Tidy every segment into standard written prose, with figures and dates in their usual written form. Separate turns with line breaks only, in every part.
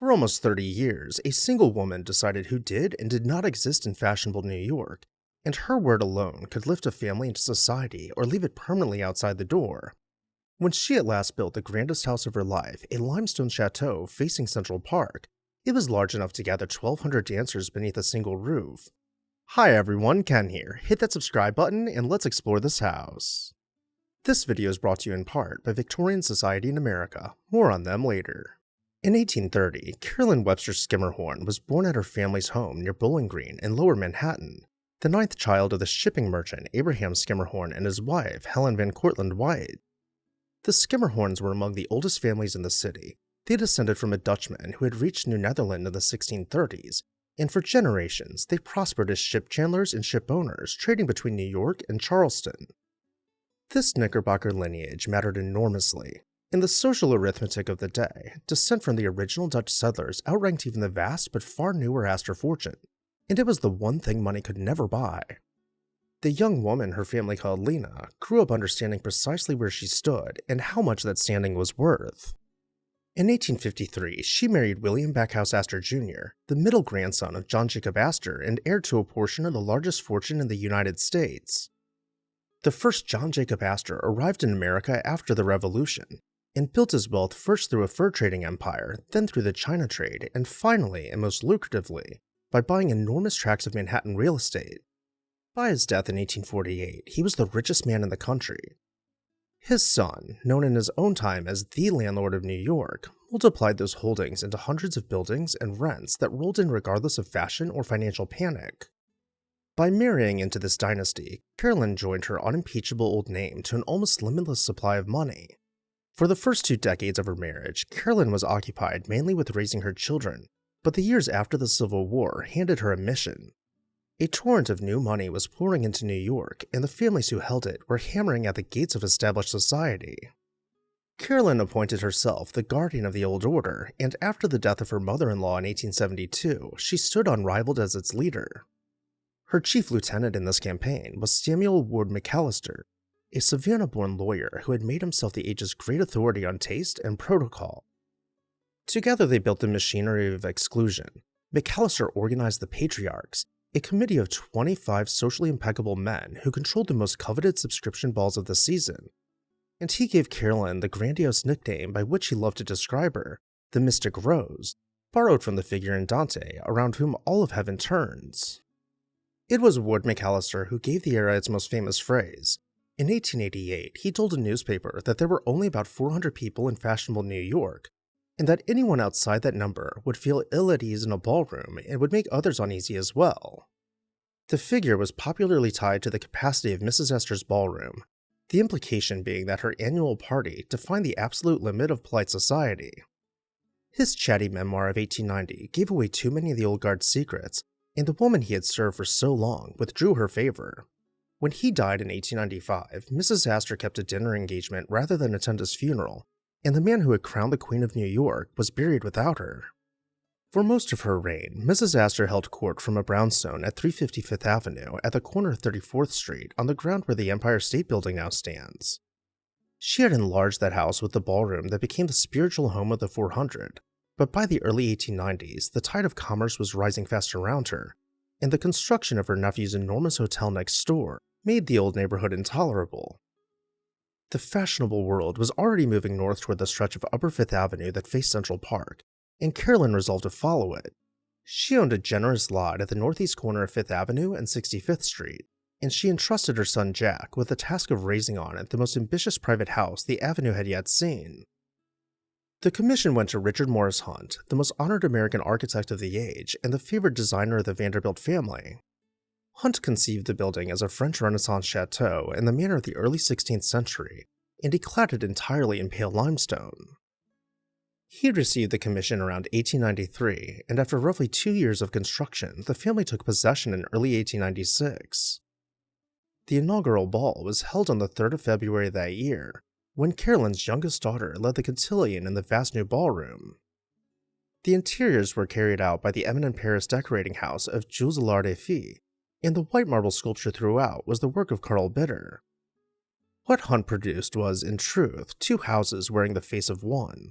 For almost 30 years, a single woman decided who did and did not exist in fashionable New York, and her word alone could lift a family into society or leave it permanently outside the door. When she at last built the grandest house of her life, a limestone chateau facing Central Park, it was large enough to gather 1,200 dancers beneath a single roof. Hi everyone, Ken here. Hit that subscribe button and let's explore this house. This video is brought to you in part by Victorian Society in America. More on them later. In 1830, Carolyn Webster Skimmerhorn was born at her family's home near Bowling Green in Lower Manhattan, the ninth child of the shipping merchant Abraham Skimmerhorn and his wife, Helen Van Cortlandt White. The Skimmerhorns were among the oldest families in the city. They descended from a Dutchman who had reached New Netherland in the 1630s, and for generations they prospered as ship chandlers and ship owners, trading between New York and Charleston. This Knickerbocker lineage mattered enormously. In the social arithmetic of the day, descent from the original Dutch settlers outranked even the vast but far newer Astor fortune, and it was the one thing money could never buy. The young woman her family called Lena grew up understanding precisely where she stood and how much that standing was worth. In 1853, she married William Backhouse Astor Jr., the middle grandson of John Jacob Astor and heir to a portion of the largest fortune in the United States. The first John Jacob Astor arrived in America after the Revolution, and built his wealth first through a fur trading empire, then through the China trade, and finally, and most lucratively, by buying enormous tracts of Manhattan real estate. By his death in 1848, he was the richest man in the country. His son, known in his own time as the landlord of New York, multiplied those holdings into hundreds of buildings and rents that rolled in regardless of fashion or financial panic. By marrying into this dynasty, Carolyn joined her unimpeachable old name to an almost limitless supply of money. For the first 2 decades of her marriage, Carolyn was occupied mainly with raising her children, but the years after the Civil War handed her a mission. A torrent of new money was pouring into New York, and the families who held it were hammering at the gates of established society. Carolyn appointed herself the guardian of the old order, and after the death of her mother-in-law in 1872, she stood unrivaled as its leader. Her chief lieutenant in this campaign was Samuel Ward McAllister, a Savannah-born lawyer who had made himself the age's great authority on taste and protocol. Together they built the machinery of exclusion. McAllister organized the Patriarchs, a committee of 25 socially impeccable men who controlled the most coveted subscription balls of the season, and he gave Carolyn the grandiose nickname by which he loved to describe her, the Mystic Rose, borrowed from the figure in Dante around whom all of heaven turns. It was Ward McAllister who gave the era its most famous phrase. In 1888, he told a newspaper that there were only about 400 people in fashionable New York, and that anyone outside that number would feel ill at ease in a ballroom and would make others uneasy as well. The figure was popularly tied to the capacity of Mrs. Astor's ballroom, the implication being that her annual party defined the absolute limit of polite society. His chatty memoir of 1890 gave away too many of the old guard's secrets, and the woman he had served for so long withdrew her favor. When he died in 1895, Mrs. Astor kept a dinner engagement rather than attend his funeral, and the man who had crowned the Queen of New York was buried without her. For most of her reign, Mrs. Astor held court from a brownstone at 350 Fifth Avenue at the corner of 34th Street on the ground where the Empire State Building now stands. She had enlarged that house with the ballroom that became the spiritual home of the 400, but by the early 1890s, the tide of commerce was rising fast around her, and the construction of her nephew's enormous hotel next door made the old neighborhood intolerable. The fashionable world was already moving north toward the stretch of Upper Fifth Avenue that faced Central Park, and Carolyn resolved to follow it. She owned a generous lot at the northeast corner of Fifth Avenue and 65th Street, and she entrusted her son Jack with the task of raising on it the most ambitious private house the avenue had yet seen. The commission went to Richard Morris Hunt, the most honored American architect of the age and the favored designer of the Vanderbilt family. Hunt conceived the building as a French Renaissance chateau in the manner of the early 16th century, and he clad it entirely in pale limestone. He received the commission around 1893, and after roughly 2 years of construction, the family took possession in early 1896. The inaugural ball was held on the 3rd of February that year, when Carolyn's youngest daughter led the cotillion in the vast new ballroom. The interiors were carried out by the eminent Paris decorating house of Jules Allard et Fils, and the white marble sculpture throughout was the work of Carl Bitter. What Hunt produced was, in truth, 2 houses wearing the face of one.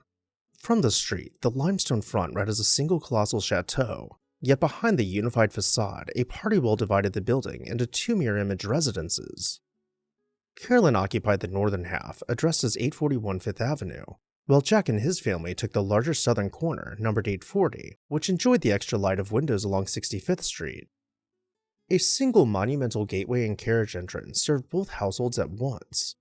From the street, the limestone front read as a single colossal chateau, yet behind the unified facade, a party wall divided the building into two mirror-image residences. Carolyn occupied the northern half, addressed as 841 Fifth Avenue, while Jack and his family took the larger southern corner, numbered 840, which enjoyed the extra light of windows along 65th Street. A single monumental gateway and carriage entrance served both households at once.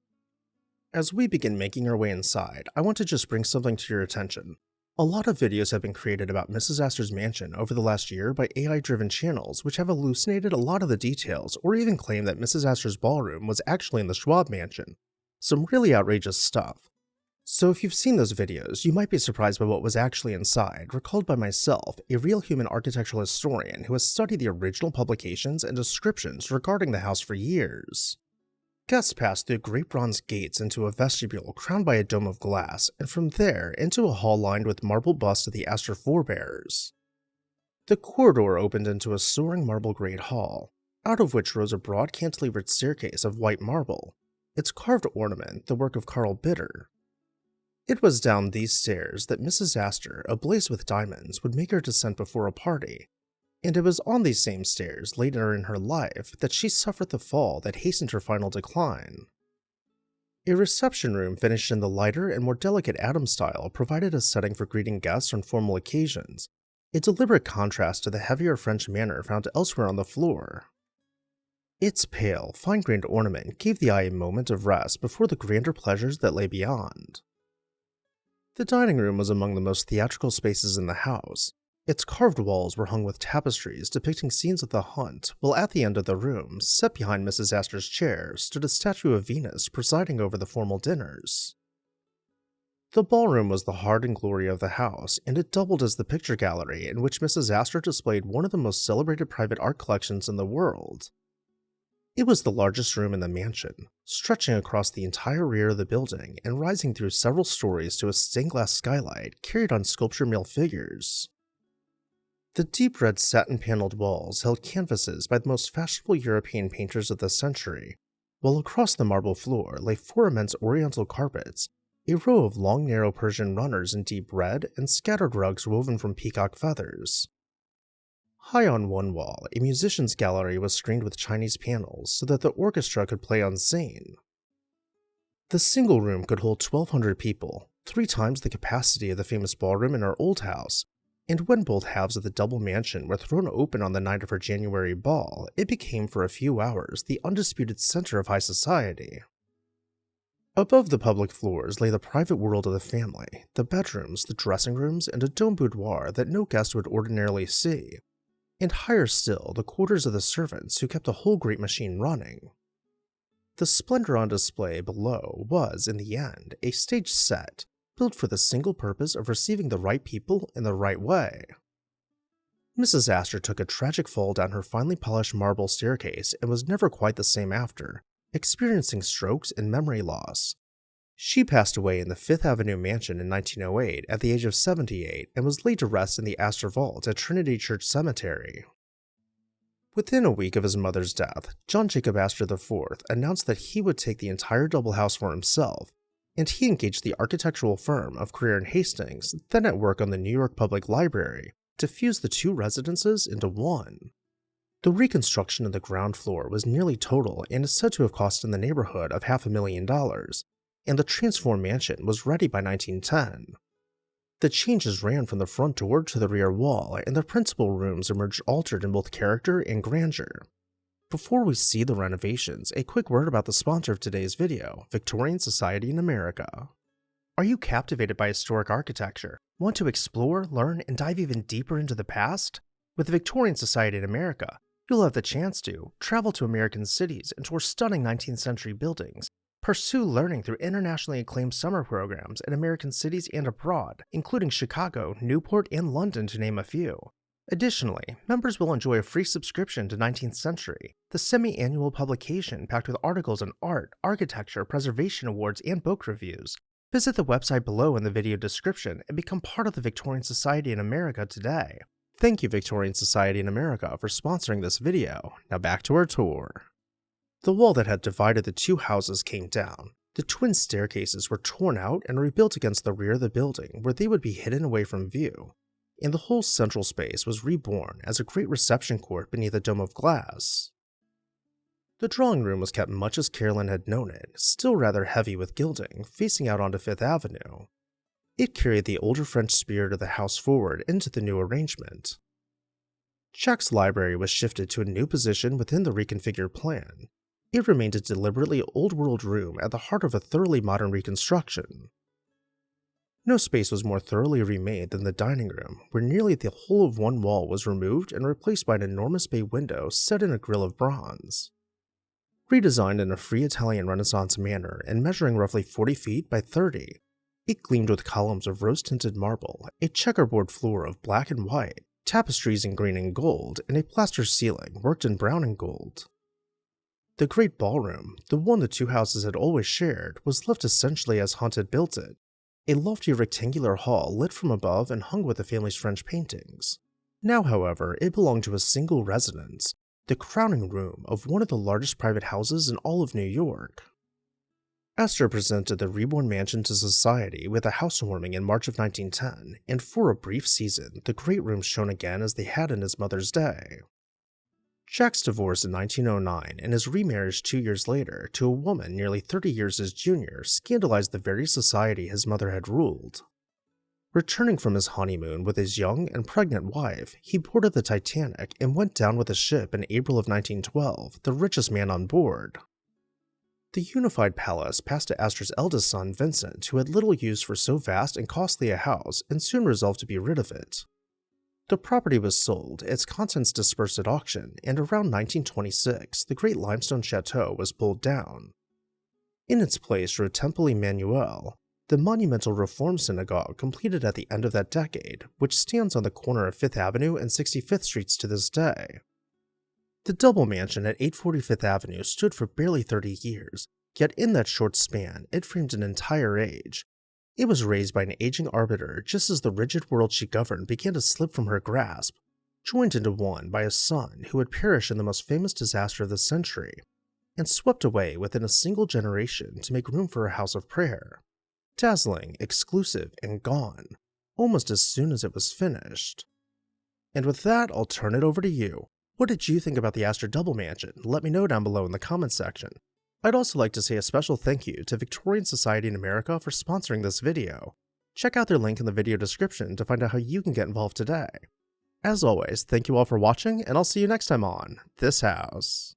As we begin making our way inside, I want to just bring something to your attention. A lot of videos have been created about Mrs. Astor's mansion over the last year by AI-driven channels which have hallucinated a lot of the details or even claim that Mrs. Astor's ballroom was actually in the Schwab mansion. Some really outrageous stuff. So if you've seen those videos, you might be surprised by what was actually inside, recalled by myself, a real human architectural historian who has studied the original publications and descriptions regarding the house for years. Guests passed through great bronze gates into a vestibule crowned by a dome of glass, and from there into a hall lined with marble busts of the Astor forebears. The corridor opened into a soaring marble great hall, out of which rose a broad cantilevered staircase of white marble, its carved ornament the work of Carl Bitter. It was down these stairs that Mrs. Astor, ablaze with diamonds, would make her descent before a party, and it was on these same stairs later in her life that she suffered the fall that hastened her final decline. A reception room finished in the lighter and more delicate Adam style provided a setting for greeting guests on formal occasions, a deliberate contrast to the heavier French manner found elsewhere on the floor. Its pale, fine-grained ornament gave the eye a moment of rest before the grander pleasures that lay beyond. The dining room was among the most theatrical spaces in the house. Its carved walls were hung with tapestries depicting scenes of the hunt, while at the end of the room, set behind Mrs. Astor's chair, stood a statue of Venus presiding over the formal dinners. The ballroom was the heart and glory of the house, and it doubled as the picture gallery in which Mrs. Astor displayed one of the most celebrated private art collections in the world. It was the largest room in the mansion, stretching across the entire rear of the building and rising through several stories to a stained glass skylight carried on sculpture mill figures. The deep red satin-paneled walls held canvases by the most fashionable European painters of the century, while across the marble floor lay four immense oriental carpets, a row of long narrow Persian runners in deep red, and scattered rugs woven from peacock feathers. High on one wall, a musician's gallery was screened with Chinese panels so that the orchestra could play unseen. The single room could hold 1,200 people, 3 times the capacity of the famous ballroom in our old house, and when both halves of the double mansion were thrown open on the night of her January ball, it became for a few hours the undisputed center of high society. Above the public floors lay the private world of the family, the bedrooms, the dressing rooms, and a domed boudoir that no guest would ordinarily see, and higher still the quarters of the servants who kept the whole great machine running. The splendor on display below was, in the end, a stage set, built for the single purpose of receiving the right people in the right way. Mrs. Astor took a tragic fall down her finely polished marble staircase and was never quite the same after, experiencing strokes and memory loss. She passed away in the Fifth Avenue mansion in 1908 at the age of 78 and was laid to rest in the Astor Vault at Trinity Church Cemetery. Within a week of his mother's death, John Jacob Astor IV announced that he would take the entire double house for himself, and he engaged the architectural firm of Creer and Hastings, then at work on the New York Public Library, to fuse the two residences into one. The reconstruction of the ground floor was nearly total and is said to have cost in the neighborhood of $500,000, and the transformed mansion was ready by 1910. The changes ran from the front door to the rear wall, and the principal rooms emerged altered in both character and grandeur. Before we see the renovations, a quick word about the sponsor of today's video, Victorian Society in America. Are you captivated by historic architecture? Want to explore, learn, and dive even deeper into the past? With the Victorian Society in America, you'll have the chance to travel to American cities and tour stunning 19th century buildings, pursue learning through internationally acclaimed summer programs in American cities and abroad, including Chicago, Newport, and London to name a few. Additionally, members will enjoy a free subscription to 19th Century, the semi-annual publication packed with articles on art, architecture, preservation awards, and book reviews. Visit the website below in the video description and become part of the Victorian Society in America today. Thank you, Victorian Society in America, for sponsoring this video. Now back to our tour. The wall that had divided the two houses came down. The twin staircases were torn out and rebuilt against the rear of the building where they would be hidden away from view, and the whole central space was reborn as a great reception court beneath a dome of glass. The drawing room was kept much as Carolyn had known it, still rather heavy with gilding, facing out onto Fifth Avenue. It carried the older French spirit of the house forward into the new arrangement. Jack's library was shifted to a new position within the reconfigured plan. It remained a deliberately old-world room at the heart of a thoroughly modern reconstruction. No space was more thoroughly remade than the dining room, where nearly the whole of one wall was removed and replaced by an enormous bay window set in a grille of bronze. Redesigned in a free Italian Renaissance manner and measuring roughly 40 feet by 30, it gleamed with columns of rose-tinted marble, a checkerboard floor of black and white, tapestries in green and gold, and a plaster ceiling worked in brown and gold. The great ballroom, the one the two houses had always shared, was left essentially as Hunt had built it, a lofty rectangular hall lit from above and hung with the family's French paintings. Now, however, it belonged to a single residence, the crowning room of one of the largest private houses in all of New York. Astor presented the reborn mansion to society with a housewarming in March of 1910, and for a brief season, the great room shone again as they had in his mother's day. Jack's divorce in 1909 and his remarriage 2 years later to a woman nearly 30 years his junior scandalized the very society his mother had ruled. Returning from his honeymoon with his young and pregnant wife, he boarded the Titanic and went down with the ship in April of 1912, the richest man on board. The unified palace passed to Astor's eldest son, Vincent, who had little use for so vast and costly a house and soon resolved to be rid of it. The property was sold, its contents dispersed at auction, and around 1926, the great limestone chateau was pulled down. In its place rode Temple Emmanuel, the monumental Reform synagogue completed at the end of that decade, which stands on the corner of 5th Avenue and 65th Streets to this day. The double mansion at 840 Fifth Avenue stood for barely 30 years, yet in that short span, it framed an entire age. It was raised by an aging arbiter just as the rigid world she governed began to slip from her grasp, joined into one by a son who would perish in the most famous disaster of the century, and swept away within a single generation to make room for a house of prayer. Dazzling, exclusive, and gone, almost as soon as it was finished. And with that, I'll turn it over to you. What did you think about the Astor Double Mansion? Let me know down below in the comments section. I'd also like to say a special thank you to Victorian Society in America for sponsoring this video. Check out their link in the video description to find out how you can get involved today. As always, thank you all for watching, and I'll see you next time on This House.